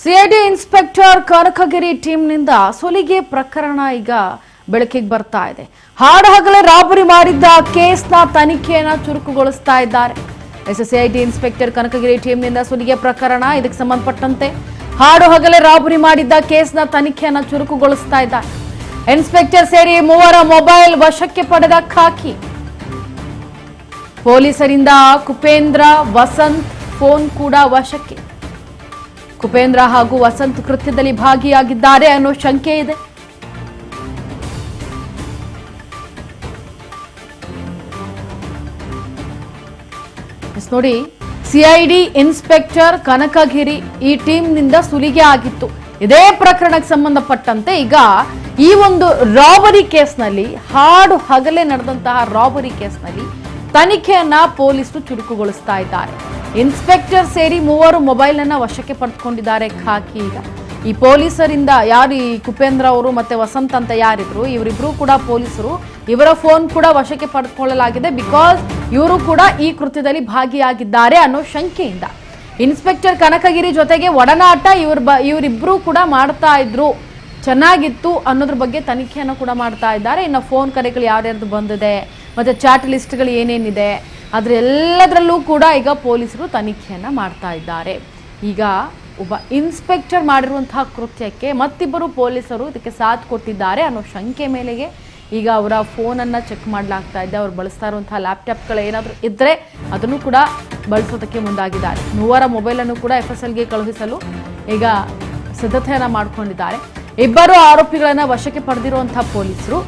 CID inspector Kanakagiri ಟೀಮ್ನಿಂದ ಸುಲಿಗೆ ಪ್ರಕರಣ ಈಗ ಬೆಳಕಿಗೆ ಬರ್ತಾ ಇದೆ. ಹಾಡಹಗಲೇ ರಾಬರಿ ಮಾಡಿದ್ದ ಕೇಸ್ನ ತನಿಖೆಯನ್ನು ಚುರುಕುಗೊಳಿಸ್ತಾ ಇದ್ದಾರೆ. ಸಿಐಡಿ ಇನ್ಸ್ಪೆಕ್ಟರ್ ಕನಕಗಿರಿ ಟೀಮ್ನಿಂದ ಸುಲಿಗೆ ಪ್ರಕರಣ ಇದಕ್ಕೆ ಸಂಬಂಧಪಟ್ಟಂತೆ ಹಾಡುಹಗಲೇ ರಾಬರಿ ಮಾಡಿದ್ದ ಕೇಸ್ನ ತನಿಖೆಯನ್ನು ಚುರುಕುಗೊಳಿಸ್ತಾ ಇದ್ದಾರೆ. ಇನ್ಸ್ಪೆಕ್ಟರ್ ಸೇರಿ ಮೂವರ ಮೊಬೈಲ್ ವಶಕ್ಕೆ ಪಡೆದ ಖಾಕಿ. ಪೊಲೀಸರಿಂದ ಕುಪೇಂದ್ರ, ವಸಂತ್ ಫೋನ್ ಕೂಡ ವಶಕ್ಕೆ. ಕುಪೇಂದ್ರ ಹಾಗೂ ವಸಂತ್ ಕೃತ್ಯದಲ್ಲಿ ಭಾಗಿಯಾಗಿದ್ದಾರೆ ಅನ್ನೋ ಶಂಕೆ ಇದೆ. ನೋಡಿ, ಸಿಐಡಿ ಇನ್ಸ್ಪೆಕ್ಟರ್ ಕನಕಗಿರಿ ಈ ಟೀಮ್ನಿಂದ ಸುಲಿಗೆ ಆಗಿತ್ತು. ಇದೇ ಪ್ರಕರಣಕ್ಕೆ ಸಂಬಂಧಪಟ್ಟಂತೆ ಈಗ ಈ ಒಂದು ರಾಬರಿ ಕೇಸ್ನಲ್ಲಿ, ಹಾಡು ಹಗಲೇ ನಡೆದಂತಹ ರಾಬರಿ ಕೇಸ್ನಲ್ಲಿ ತನಿಖೆಯನ್ನ ಪೊಲೀಸರು ಚುರುಕುಗೊಳಿಸ್ತಾ ಇದ್ದಾರೆ. ಇನ್ಸ್ಪೆಕ್ಟರ್ ಸೇರಿ ಮೂವರು ಮೊಬೈಲ್ ಅನ್ನ ವಶಕ್ಕೆ ಪಡೆದುಕೊಂಡಿದ್ದಾರೆ ಖಾಕಿ. ಈಗ ಈ ಪೊಲೀಸರಿಂದ ಯಾರು ಈ ಕುಪೇಂದ್ರ ಅವರು ಮತ್ತೆ ವಸಂತ್ ಅಂತ ಯಾರಿದ್ರು, ಇವರಿಬ್ರು ಕೂಡ ಪೊಲೀಸರು, ಇವರ ಫೋನ್ ಕೂಡ ವಶಕ್ಕೆ ಪಡೆದುಕೊಳ್ಳಲಾಗಿದೆ. ಬಿಕಾಸ್ ಇವರು ಕೂಡ ಈ ಕೃತ್ಯದಲ್ಲಿ ಭಾಗಿಯಾಗಿದ್ದಾರೆ ಅನ್ನೋ ಶಂಕೆಯಿಂದ ಇನ್ಸ್ಪೆಕ್ಟರ್ ಕನಕಗಿರಿ ಜೊತೆಗೆ ಒಡನಾಟ ಇವರಿಬ್ರು ಕೂಡ ಮಾಡ್ತಾ ಇದ್ರು, ಚೆನ್ನಾಗಿತ್ತು ಅನ್ನೋದ್ರ ಬಗ್ಗೆ ತನಿಖೆಯನ್ನು ಕೂಡ ಮಾಡ್ತಾ ಇದ್ದಾರೆ. ಇನ್ನು ಫೋನ್ ಕರೆಗಳು ಯಾರ್ಯಾರ್ದು ಬಂದಿದೆ, ಮತ್ತೆ ಚಾಟ್ ಲಿಸ್ಟ್ಗಳು ಏನೇನಿದೆ, ಅದ್ರ ಎಲ್ಲದರಲ್ಲೂ ಕೂಡ ಈಗ ಪೊಲೀಸರು ತನಿಖೆಯನ್ನ ಮಾಡ್ತಾ ಇದ್ದಾರೆ. ಈಗ ಒಬ್ಬ ಇನ್ಸ್ಪೆಕ್ಟರ್ ಮಾಡಿರುವಂತಹ ಕೃತ್ಯಕ್ಕೆ ಮತ್ತಿಬ್ಬರು ಪೊಲೀಸರು ಇದಕ್ಕೆ ಸಾಥ್ ಕೊಟ್ಟಿದ್ದಾರೆ ಅನ್ನೋ ಶಂಕೆ ಮೇಲೆಗೆ ಈಗ ಅವರ ಫೋನನ್ನು ಚೆಕ್ ಮಾಡಲಾಗ್ತಾ ಇದೆ. ಅವ್ರು ಬಳಸ್ತಾ ಇರುವಂತಹ ಲ್ಯಾಪ್ಟಾಪ್ಗಳು ಏನಾದರೂ ಇದ್ದರೆ ಅದನ್ನು ಕೂಡ ಬಳಸೋದಕ್ಕೆ ಮುಂದಾಗಿದ್ದಾರೆ. ಮೂವರ ಮೊಬೈಲನ್ನು ಕೂಡ FSLಗೆ ಕಳುಹಿಸಲು ಈಗ ಸಿದ್ಧತೆಯನ್ನು ಮಾಡಿಕೊಂಡಿದ್ದಾರೆ. ಇಬ್ಬರು ಆರೋಪಿಗಳನ್ನು ವಶಕ್ಕೆ ಪಡೆದಿರುವಂತಹ ಪೊಲೀಸರು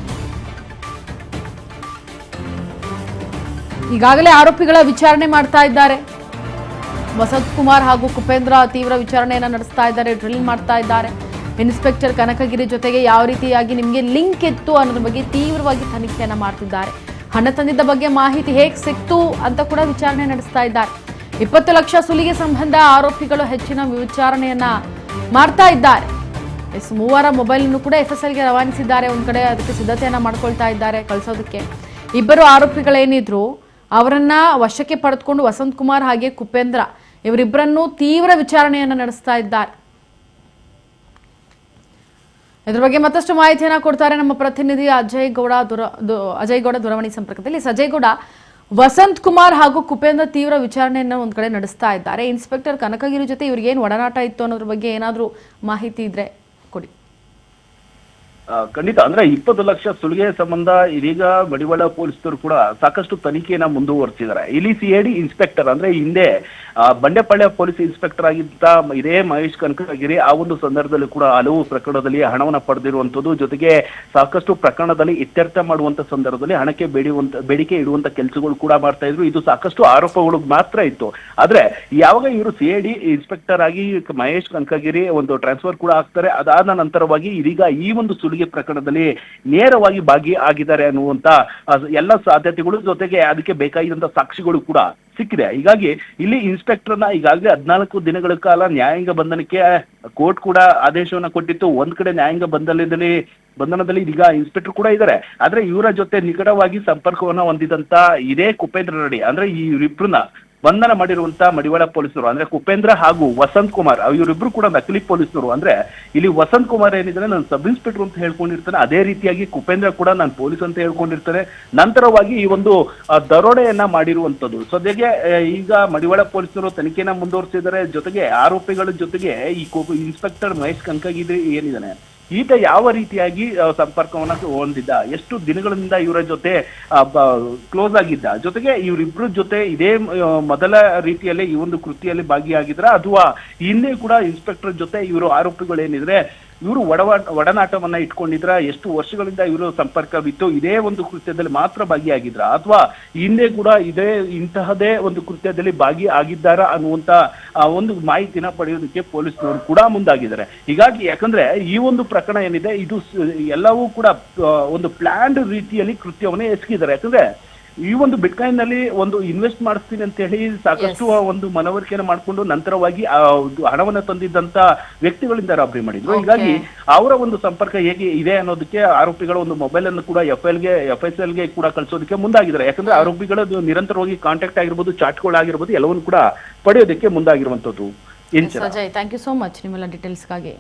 ಈಗಾಗಲೇ ಆರೋಪಿಗಳ ವಿಚಾರಣೆ ಮಾಡ್ತಾ ಇದ್ದಾರೆ. ವಸಂತ್ ಕುಮಾರ್ ಹಾಗೂ ಕುಪೇಂದ್ರ ತೀವ್ರ ವಿಚಾರಣೆಯನ್ನು ನಡೆಸ್ತಾ ಇದ್ದಾರೆ, ಡ್ರಿಲ್ ಮಾಡ್ತಾ ಇದ್ದಾರೆ. ಇನ್ಸ್ಪೆಕ್ಟರ್ ಕನಕಗಿರಿ ಜೊತೆಗೆ ಯಾವ ರೀತಿಯಾಗಿ ನಿಮಗೆ ಲಿಂಕ್ ಇತ್ತು ಅನ್ನೋದ್ರ ಬಗ್ಗೆ ತೀವ್ರವಾಗಿ ತನಿಖೆಯನ್ನು ಮಾಡ್ತಿದ್ದಾರೆ. ಹಣ ತಂದಿದ್ದ ಬಗ್ಗೆ ಮಾಹಿತಿ ಹೇಗೆ ಸಿಕ್ತು ಅಂತ ಕೂಡ ವಿಚಾರಣೆ ನಡೆಸ್ತಾ ಇದ್ದಾರೆ. 20 ಲಕ್ಷ ಸುಲಿಗೆ ಸಂಬಂಧ ಆರೋಪಿಗಳು ಹೆಚ್ಚಿನ ವಿಚಾರಣೆಯನ್ನ ಮಾಡ್ತಾ ಇದ್ದಾರೆ. ಮೂವರ ಮೊಬೈಲ್ ಅನ್ನು ಕೂಡ FSLಗೆ ರವಾನಿಸಿದ್ದಾರೆ. ಒಂದ್ ಕಡೆ ಅದಕ್ಕೆ ಸಿದ್ಧತೆಯನ್ನ ಮಾಡ್ಕೊಳ್ತಾ ಇದ್ದಾರೆ ಕಳಿಸೋದಕ್ಕೆ. ಇಬ್ಬರು ಆರೋಪಿಗಳೇನಿದ್ರು ಅವರನ್ನ ವಶಕ್ಕೆ ಪಡೆದುಕೊಂಡು ವಸಂತ್ ಕುಮಾರ್ ಹಾಗೆ ಕುಪೇಂದ್ರ ಇವರಿಬ್ಬರನ್ನು ತೀವ್ರ ವಿಚಾರಣೆಯನ್ನು ನಡೆಸ್ತಾ ಇದ್ದಾರೆ. ಇದ್ರ ಬಗ್ಗೆ ಮತ್ತಷ್ಟು ಮಾಹಿತಿಯನ್ನ ಕೊಡ್ತಾರೆ ನಮ್ಮ ಪ್ರತಿನಿಧಿ ಅಜಯ್ ಗೌಡ ದೂರವಾಣಿ ಸಂಪರ್ಕದಲ್ಲಿ. ಅಜಯ್ ಗೌಡ, ವಸಂತ್ ಕುಮಾರ್ ಹಾಗೂ ಕುಪೇಂದ್ರ ತೀವ್ರ ವಿಚಾರಣೆಯನ್ನು ಒಂದ್ ಕಡೆ ನಡೆಸ್ತಾ ಇದ್ದಾರೆ. ಇನ್ಸ್ಪೆಕ್ಟರ್ ಕನಕಗಿರಿ ಜೊತೆ ಇವ್ರಿಗೇನು ಒಡನಾಟ ಇತ್ತು ಅನ್ನೋದ್ರ ಬಗ್ಗೆ ಏನಾದ್ರೂ ಮಾಹಿತಿ ಇದ್ರೆ ಕೊಡಿ. ಖಂಡಿತ. ಅಂದ್ರೆ 20 ಲಕ್ಷ ಸುಲಿಗೆ ಸಂಬಂಧ ಇದೀಗ ಮಡಿವಾಳ ಪೊಲೀಸರು ಕೂಡ ಸಾಕಷ್ಟು ತನಿಖೆಯನ್ನ ಮುಂದುವರಿಸಿದ್ದಾರೆ. ಇಲ್ಲಿ ಸಿಐಡಿ ಇನ್ಸ್ಪೆಕ್ಟರ್ ಅಂದ್ರೆ ಹಿಂದೆ ಬಂಡೆಪಾಳ್ಯ ಪೊಲೀಸ್ ಇನ್ಸ್ಪೆಕ್ಟರ್ ಆಗಿದ್ದ ಇದೇ ಮಹೇಶ್ ಕನಕಗಿರಿ ಆ ಒಂದು ಸಂದರ್ಭದಲ್ಲಿ ಕೂಡ ಹಲವು ಪ್ರಕರಣದಲ್ಲಿ ಹಣವನ್ನ ಪಡೆದಿರುವಂತದ್ದು, ಜೊತೆಗೆ ಸಾಕಷ್ಟು ಪ್ರಕರಣದಲ್ಲಿ ಇತ್ಯರ್ಥ ಮಾಡುವಂತ ಸಂದರ್ಭದಲ್ಲಿ ಹಣಕ್ಕೆ ಬೇಡಿಕೆ ಇಡುವಂತ ಕೆಲಸಗಳು ಕೂಡ ಮಾಡ್ತಾ ಇದ್ರು. ಇದು ಸಾಕಷ್ಟು ಆರೋಪಗಳು ಮಾತ್ರ ಇತ್ತು. ಆದ್ರೆ ಯಾವಾಗ ಇವರು ಸಿಐಡಿ ಇನ್ಸ್ಪೆಕ್ಟರ್ ಆಗಿ ಮಹೇಶ್ ಕನಕಗಿರಿ ಒಂದು ಟ್ರಾನ್ಸ್ಫರ್ ಕೂಡ ಆಗ್ತಾರೆ, ಅದಾದ ನಂತರವಾಗಿ ಇದೀಗ ಈ ಒಂದು ಸುಲಿಗೆ ಪ್ರಕರಣದಲ್ಲಿ ನೇರವಾಗಿ ಭಾಗಿಯಾಗಿದ್ದಾರೆ ಅನ್ನುವಂತ ಎಲ್ಲ ಸಾಧ್ಯತೆಗಳು, ಜೊತೆಗೆ ಅದಕ್ಕೆ ಬೇಕಾಗಿದ್ದಂತ ಸಾಕ್ಷಿಗಳು ಕೂಡ ಸಿಕ್ಕಿದೆ. ಹೀಗಾಗಿ ಇಲ್ಲಿ ಇನ್ಸ್ಪೆಕ್ಟರ್ನ ಈಗಾಗಲೇ 14 ದಿನಗಳ ಕಾಲ ನ್ಯಾಯಾಂಗ ಬಂಧನಕ್ಕೆ ಕೋರ್ಟ್ ಕೂಡ ಆದೇಶವನ್ನ ಕೊಟ್ಟಿತ್ತು. ಒಂದ್ ಕಡೆ ನ್ಯಾಯಾಂಗ ಬಂಧನದಲ್ಲಿ ಈಗ ಇನ್ಸ್ಪೆಕ್ಟರ್ ಕೂಡ ಇದ್ದಾರೆ. ಆದ್ರೆ ಇವರ ಜೊತೆ ನಿಕಟವಾಗಿ ಸಂಪರ್ಕವನ್ನ ಹೊಂದಿದಂತ ಇದೇ ಕುಪೇಂದ್ರ ರೆಡ್ಡಿ ಅಂದ್ರೆ ಇವರಿಬ್ರನ್ನ ಬಂಧನ ಮಾಡಿರುವಂತ ಮಡಿವಾಳ ಪೊಲೀಸರು ಅಂದ್ರೆ ಕುಪೇಂದ್ರ ಹಾಗೂ ವಸಂತ್ ಕುಮಾರ್ ಇವರಿಬ್ರು ಕೂಡ ನಕಲಿ ಪೊಲೀಸರು. ಅಂದ್ರೆ ಇಲ್ಲಿ ವಸಂತ್ ಕುಮಾರ್ ಏನಿದ್ರೆ ನಾನು ಸಬ್ ಇನ್ಸ್ಪೆಕ್ಟರ್ ಅಂತ ಹೇಳ್ಕೊಂಡಿರ್ತಾನೆ, ಅದೇ ರೀತಿಯಾಗಿ ಕುಪೇಂದ್ರ ಕೂಡ ನಾನು ಪೊಲೀಸ್ ಅಂತ ಹೇಳ್ಕೊಂಡಿರ್ತಾನೆ. ನಂತರವಾಗಿ ಈ ಒಂದು ದರೋಡೆಯನ್ನ ಮಾಡಿರುವಂತದ್ದು. ಸದ್ಯಕ್ಕೆ ಈಗ ಮಡಿವಾಳ ಪೊಲೀಸರು ತನಿಖೆಯನ್ನ ಮುಂದುವರಿಸಿದ್ದಾರೆ. ಜೊತೆಗೆ ಆರೋಪಿಗಳ ಜೊತೆಗೆ ಈ ಇನ್ಸ್ಪೆಕ್ಟರ್ ಮಹೇಶ್ ಕನಕಗಿರಿ ಏನಿದ್ದಾನೆ ಈತ ಯಾವ ರೀತಿಯಾಗಿ ಸಂಪರ್ಕವನ್ನ ಹೊಂದಿದ್ದ, ಎಷ್ಟು ದಿನಗಳಿಂದ ಇವರ ಜೊತೆ ಕ್ಲೋಸ್ ಆಗಿದ್ದ, ಜೊತೆಗೆ ಇವರಿಬ್ರ ಜೊತೆ ಇದೇ ಮೊದಲ ರೀತಿಯಲ್ಲಿ ಈ ಒಂದು ಕೃತಿಯಲ್ಲಿ ಭಾಗಿಯಾಗಿದ್ರ ಅಥವಾ ಹಿಂದೆ ಕೂಡ ಇನ್ಸ್ಪೆಕ್ಟರ್ ಜೊತೆ ಇವರು ಆರೋಪಿಗಳೇನಿದ್ರೆ ಇವರು ಒಡನಾಟವನ್ನ ಇಟ್ಕೊಂಡಿದ್ರ, ಎಷ್ಟು ವರ್ಷಗಳಿಂದ ಇವರು ಸಂಪರ್ಕವಿತ್ತು, ಇದೇ ಒಂದು ಕೃತ್ಯದಲ್ಲಿ ಮಾತ್ರ ಭಾಗಿಯಾಗಿದ್ರ ಅಥವಾ ಹಿಂದೆ ಕೂಡ ಇಂತಹದೇ ಒಂದು ಕೃತ್ಯದಲ್ಲಿ ಭಾಗಿಯಾಗಿದ್ದಾರ ಅನ್ನುವಂತ ಒಂದು ಮಾಹಿತಿನ ಪಡೆಯೋದಕ್ಕೆ ಪೊಲೀಸರು ಕೂಡ ಮುಂದಾಗಿದ್ದಾರೆ. ಹೀಗಾಗಿ ಯಾಕಂದ್ರೆ ಈ ಒಂದು ಪ್ರಕರಣ ಏನಿದೆ ಇದು ಎಲ್ಲವೂ ಕೂಡ ಒಂದು ಪ್ಲಾನ್ಡ್ ರೀತಿಯಲ್ಲಿ ಕೃತ್ಯವನ್ನೇ ಎಸಗಿದ್ದಾರೆ. ಯಾಕಂದ್ರೆ ಈ ಒಂದು ಬಿಟ್ಕಾಯಿನ್ ನಲ್ಲಿ ಒಂದು ಇನ್ವೆಸ್ಟ್ ಮಾಡಿಸ್ತೀನಿ ಅಂತ ಹೇಳಿ ಸಾಕಷ್ಟು ಒಂದು ಮನವರಿಕೆಯನ್ನು ಮಾಡಿಕೊಂಡು ನಂತರವಾಗಿ ಹಣವನ್ನ ತಂದಿದ್ದಂತ ವ್ಯಕ್ತಿಗಳಿಂದ ರಾಬರಿ ಮಾಡಿದ್ರು. ಹೀಗಾಗಿ ಅವರ ಒಂದು ಸಂಪರ್ಕ ಹೇಗೆ ಇದೆ ಅನ್ನೋದಕ್ಕೆ ಆರೋಪಿಗಳ ಒಂದು ಮೊಬೈಲ್ ಅನ್ನು ಕೂಡ FSLಗೆ ಕೂಡ ಕಳಿಸೋದಕ್ಕೆ ಮುಂದಾಗಿದ್ದಾರೆ. ಯಾಕಂದ್ರೆ ಆರೋಪಿಗಳು ನಿರಂತರವಾಗಿ ಕಾಂಟ್ಯಾಕ್ಟ್ ಆಗಿರ್ಬೋದು, ಚಾಟ್ಗಳಾಗಿರ್ಬೋದು ಎಲ್ಲವನ್ನು ಕೂಡ ಪಡೆಯೋದಕ್ಕೆ ಮುಂದಾಗಿರುವಂತದ್ದು. Inchara. Ajay, thank you so much ನಿಮ್ಮೆಲ್ಲ ಡೀಟೇಲ್ಸ್ಗಾಗಿ.